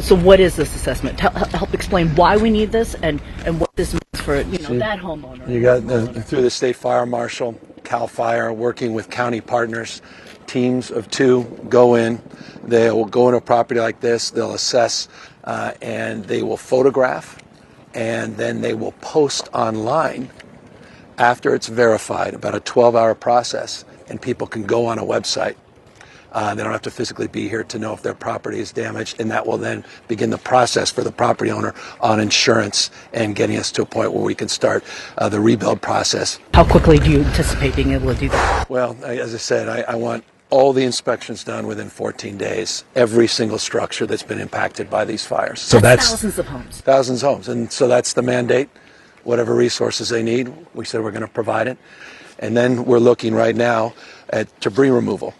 So what is this assessment? Help explain why we need this and what this means for that homeowner. You got through the state fire marshal, CAL FIRE, working with county partners, teams of 2 go in. They will go into a property like this. They'll assess and they will photograph, and then they will post online after it's verified, about a 12-hour process, and people can go on a website. They don't have to physically be here to know if their property is damaged, and that will then begin the process for the property owner on insurance and getting us to a point where we can start the rebuild process. How quickly do you anticipate being able to do that? Well, as I said, I want all the inspections done within 14 days, every single structure that's been impacted by these fires. So that's thousands of homes. Thousands of homes, and so that's the mandate. Whatever resources they need, we said we're going to provide it. And then we're looking right now at debris removal.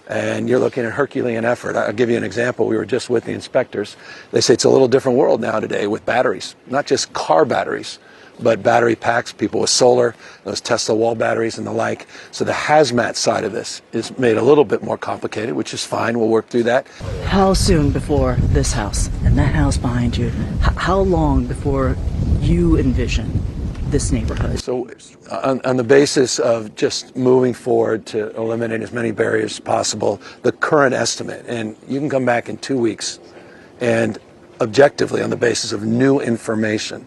And you're looking at Herculean effort. I'll give you an example. We were just with the inspectors. They say it's a little different world now today with batteries, not just car batteries, but battery packs, people with solar, those Tesla wall batteries and the like. So the hazmat side of this is made a little bit more complicated, which is fine. We'll work through that. How soon before this house and that house behind you, how long before you envision this neighborhood? So on the basis of just moving forward to eliminate as many barriers as possible, the current estimate, and you can come back in 2 weeks, and objectively on the basis of new information,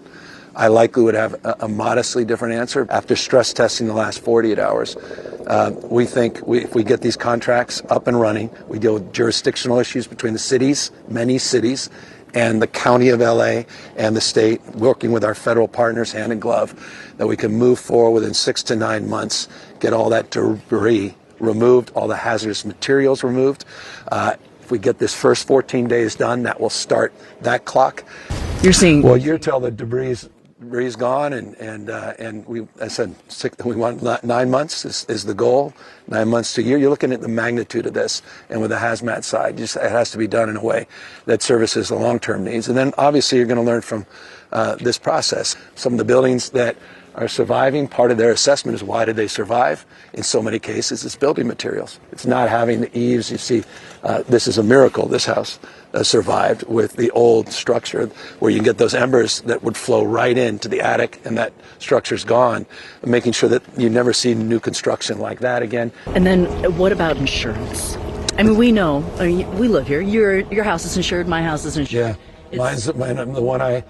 I likely would have a modestly different answer. After stress testing the last 48 hours, we think if we get these contracts up and running, we deal with jurisdictional issues between the cities, many cities, and the county of LA and the state, working with our federal partners hand in glove, that we can move forward within 6 to 9 months, get all that debris removed, all the hazardous materials removed. If we get this first 14 days done, that will start that clock. You're seeing... Well, you're telling the debris is gone, and I said we want 9 months is the goal. 9 months to a year. You're looking at the magnitude of this, and with the hazmat side, it has to be done in a way that services the long-term needs. And then obviously you're going to learn from this process. Some of the buildings that are surviving, part of their assessment is why did they survive? In so many cases, it's building materials. It's not having the eaves. You see, this is a miracle. This house survived with the old structure where you can get those embers that would flow right into the attic, and that structure's gone, making sure that you never see new construction like that again. And then what about insurance? I mean, we know, we live here. Your house is insured, my house is insured. Yeah, the one I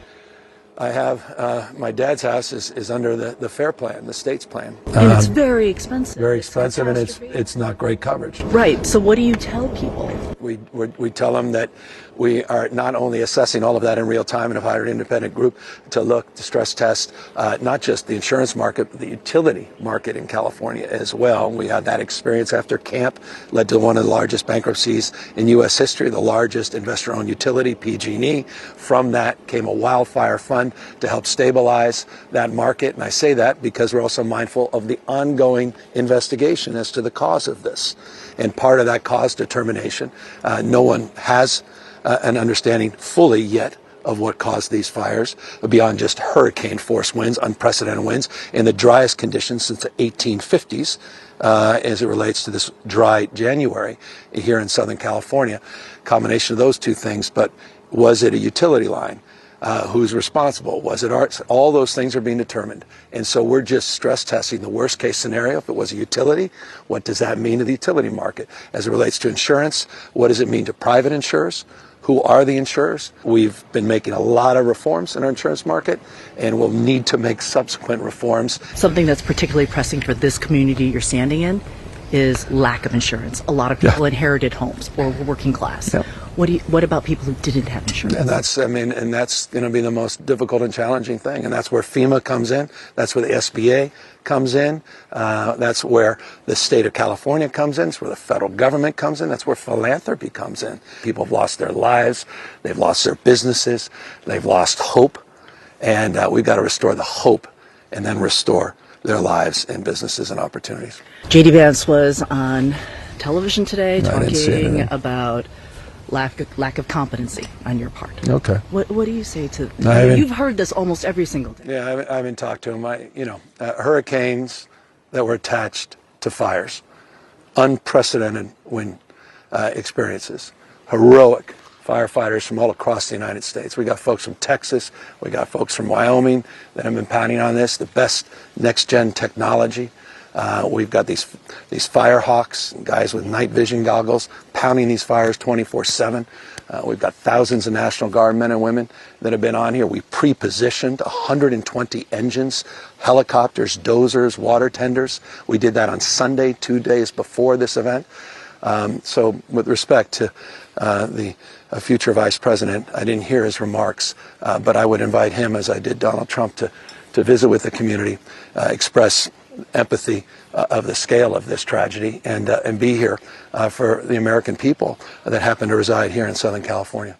have, my dad's house is under the FAIR plan, the state's plan. And it's very expensive. Very expensive, and it's not great coverage. Right. So what do you tell people? We tell them that we are not only assessing all of that in real time and have hired an independent group to stress test not just the insurance market, but the utility market in California as well. We had that experience after Camp led to one of the largest bankruptcies in U.S. history, the largest investor-owned utility, PG&E. From that came a wildfire fund to help stabilize that market. And I say that because we're also mindful of the ongoing investigation as to the cause of this. And part of that cause determination, no one has an understanding fully yet of what caused these fires beyond just hurricane force winds, unprecedented winds, in the driest conditions since the 1850s as it relates to this dry January here in Southern California. Combination of those two things, but was it a utility line? Who's responsible? Was it ours? All those things are being determined. And so we're just stress testing the worst case scenario. If it was a utility, what does that mean to the utility market? As it relates to insurance, what does it mean to private insurers? Who are the insurers? We've been making a lot of reforms in our insurance market, and we'll need to make subsequent reforms. Something that's particularly pressing for this community you're standing in is lack of insurance. A lot of people inherited homes or were working class. Yeah. What about people who didn't have insurance? And that's going to be the most difficult and challenging thing. And that's where FEMA comes in. That's where the SBA comes in. That's where the state of California comes in. That's where the federal government comes in. That's where philanthropy comes in. People have lost their lives. They've lost their businesses. They've lost hope. And we've got to restore the hope and then restore their lives and businesses and opportunities. J.D. Vance was on television today talking about lack of competency on your part. Okay. What do you say to? You've heard this almost every single day. Yeah, I haven't talked to him. Hurricanes that were attached to fires, unprecedented wind experiences, heroic firefighters from all across the United States. We got folks from Texas. We got folks from Wyoming that have been pounding on this, the best next-gen technology. We've got these fire hawks, guys with night vision goggles, pounding these fires 24/7. We've got thousands of National Guard men and women that have been on here. We pre-positioned 120 engines, helicopters, dozers, water tenders. We did that on Sunday, 2 days before this event. So with respect to the future vice president, I didn't hear his remarks, but I would invite him, as I did Donald Trump, to visit with the community, express empathy of the scale of this tragedy, and be here for the American people that happen to reside here in Southern California.